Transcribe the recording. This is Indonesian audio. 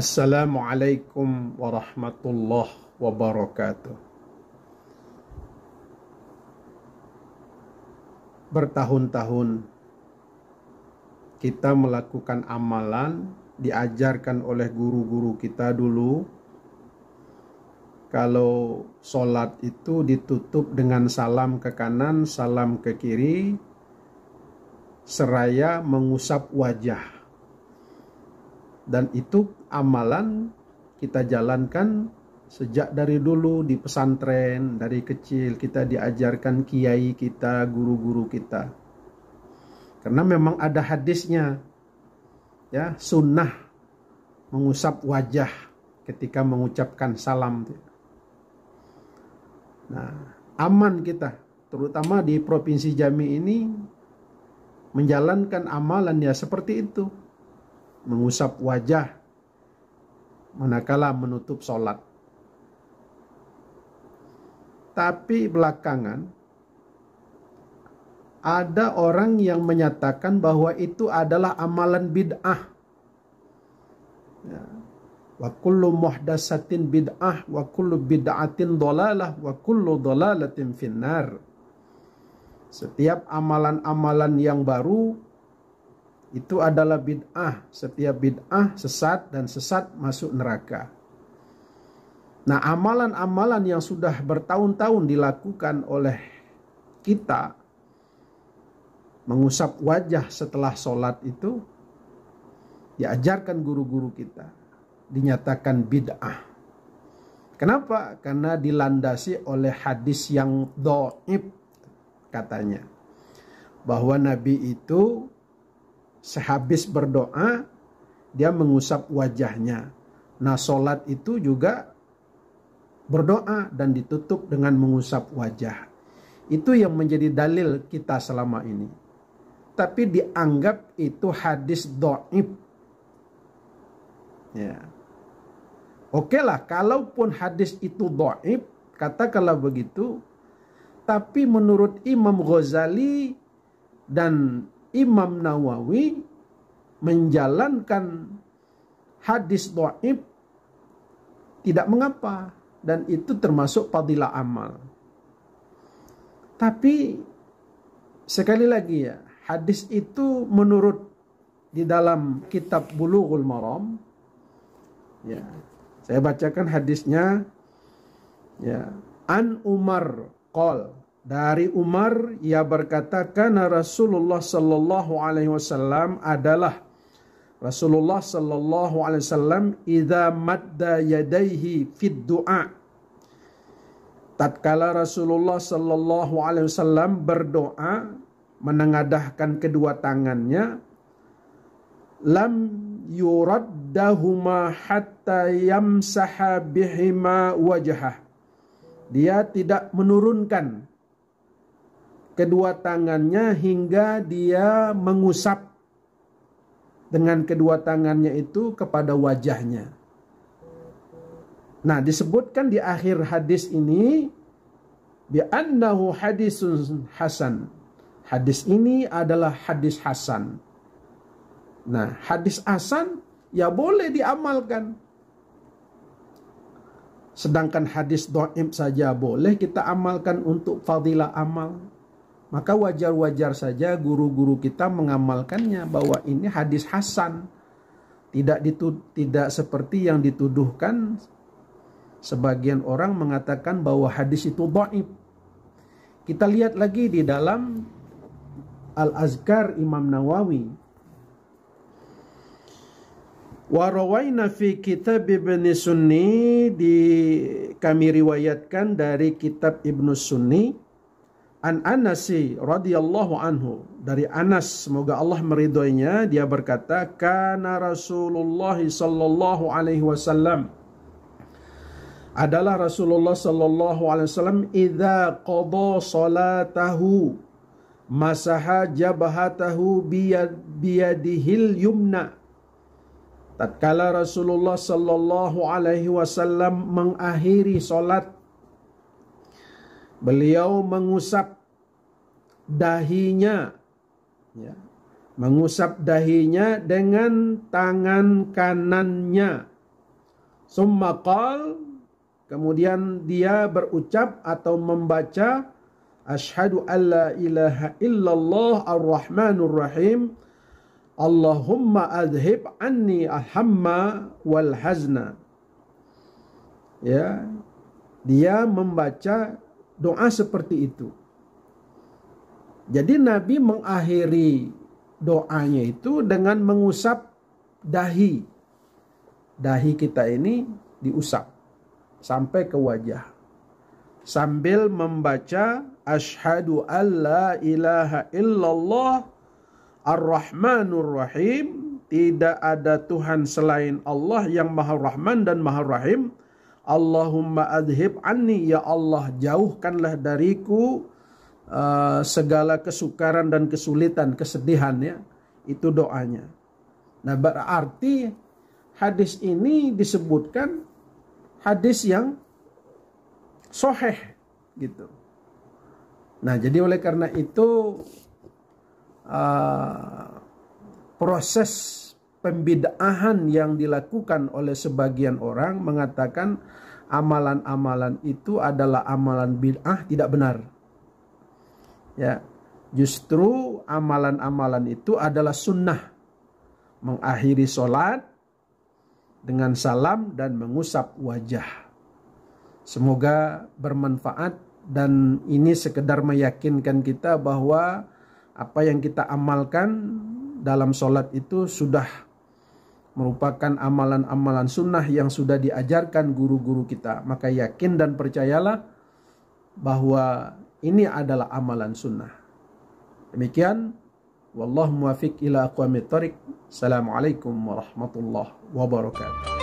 Assalamualaikum warahmatullahi wabarakatuh. Bertahun-tahun kita melakukan amalan, diajarkan oleh guru-guru kita dulu. Kalau sholat itu ditutup dengan salam ke kanan, salam ke kiri, seraya mengusap wajah. Dan itu amalan kita jalankan sejak dari dulu di pesantren, dari kecil kita diajarkan kiai kita, guru-guru kita. Karena memang ada hadisnya, ya, sunnah mengusap wajah ketika mengucapkan salam. Nah, aman kita, terutama di Provinsi Jambi ini, menjalankan amalan ya seperti itu. Mengusap wajah manakala menutup sholat. Tapi belakangan ada orang yang menyatakan bahwa itu adalah amalan bid'ah. Ya. Wa kullu muhdatsatin bid'ah wa kullu bid'atin dhalalah wa kullu dhalalatin finnar. Setiap amalan-amalan yang baru itu adalah bid'ah. Setiap bid'ah sesat dan sesat masuk neraka. Nah, amalan-amalan yang sudah bertahun-tahun dilakukan oleh kita, mengusap wajah setelah sholat itu, diajarkan guru-guru kita, dinyatakan bid'ah. Kenapa? Karena dilandasi oleh hadis yang dhaif katanya. Bahwa Nabi itu sehabis berdoa, dia mengusap wajahnya. Nah, sholat itu juga berdoa dan ditutup dengan mengusap wajah. Itu yang menjadi dalil kita selama ini. Tapi dianggap itu hadis dhaif. Ya. Oke lah, kalaupun hadis itu dhaif, katakanlah begitu. Tapi menurut Imam Ghazali dan Imam Nawawi menjalankan hadis dhaif tidak mengapa, dan itu termasuk fadilah amal. Tapi sekali lagi ya, hadis itu menurut di dalam kitab Bulughul Maram, ya, saya bacakan hadisnya, ya, An Umar qol, dari Umar, ia berkata, karena Rasulullah sallallahu alaihi wasallam adalah Rasulullah sallallahu alaihi wasallam idza madda yadayhi fid du'a. Tatkala Rasulullah sallallahu alaihi wasallam berdoa, menengadahkan kedua tangannya, lam yuraddahuma hatta yamsaha bihima wajhah. Dia tidak menurunkan kedua tangannya hingga dia mengusap dengan kedua tangannya itu kepada wajahnya. Nah, disebutkan di akhir hadis ini bi'annahu hadisun hasan. Hadis ini adalah hadis hasan. Nah, hadis hasan ya boleh diamalkan. Sedangkan hadis dhaif saja boleh kita amalkan untuk fadilah amal. Maka wajar-wajar saja guru-guru kita mengamalkannya bahwa ini hadis hasan. Tidak seperti yang dituduhkan sebagian orang mengatakan bahwa hadis itu dhaif. Kita lihat lagi di dalam Al-Azkar Imam Nawawi. Wa rawaina fi kitab Ibnu Sunni, kami riwayatkan dari kitab Ibnu Sunni, An Anasi radhiyallahu anhu, dari Anas semoga Allah meridhoinya, dia berkata, kana Rasulullah sallallahu alaihi wasallam, adalah Rasulullah sallallahu alaihi wasallam idza qada salatahu masaha jabhatahu biyadihil yumna. Tatkala Rasulullah sallallahu alaihi wasallam mengakhiri salat, beliau mengusap dahinya, ya, mengusap dahinya dengan tangan kanannya, Summa qal, kemudian dia berucap atau membaca asyhadu alla ilaha illallah ar-rahmanur rahim Allahumma adhib anni al-hamma wal hazna. Ya, dia membaca doa seperti itu. Jadi Nabi mengakhiri doanya itu dengan mengusap dahi. Dahi kita ini diusap sampai ke wajah. Sambil membaca asyhadu alla ilaha illallah ar-rahmanur rahim. Tidak ada Tuhan selain Allah yang Maha Rahman dan Maha Rahim. Allahumma adhib anni, ya Allah jauhkanlah dariku segala kesukaran dan kesulitan, kesedihan, ya. Itu doanya. Nah, berarti hadis ini disebutkan hadis yang sahih gitu. Nah, jadi oleh karena itu proses pembid'ahan yang dilakukan oleh sebagian orang mengatakan amalan-amalan itu adalah amalan bid'ah, tidak benar. Ya, justru amalan-amalan itu adalah sunnah. Mengakhiri sholat dengan salam dan mengusap wajah. Semoga bermanfaat, dan ini sekedar meyakinkan kita bahwa apa yang kita amalkan dalam sholat itu sudah merupakan amalan-amalan sunnah yang sudah diajarkan guru-guru kita. Maka yakin dan percayalah bahwa ini adalah amalan sunnah. Demikian, wallahu muwaffiq ila aqwamit thoriq. Assalamualaikum warahmatullahi wabarakatuh.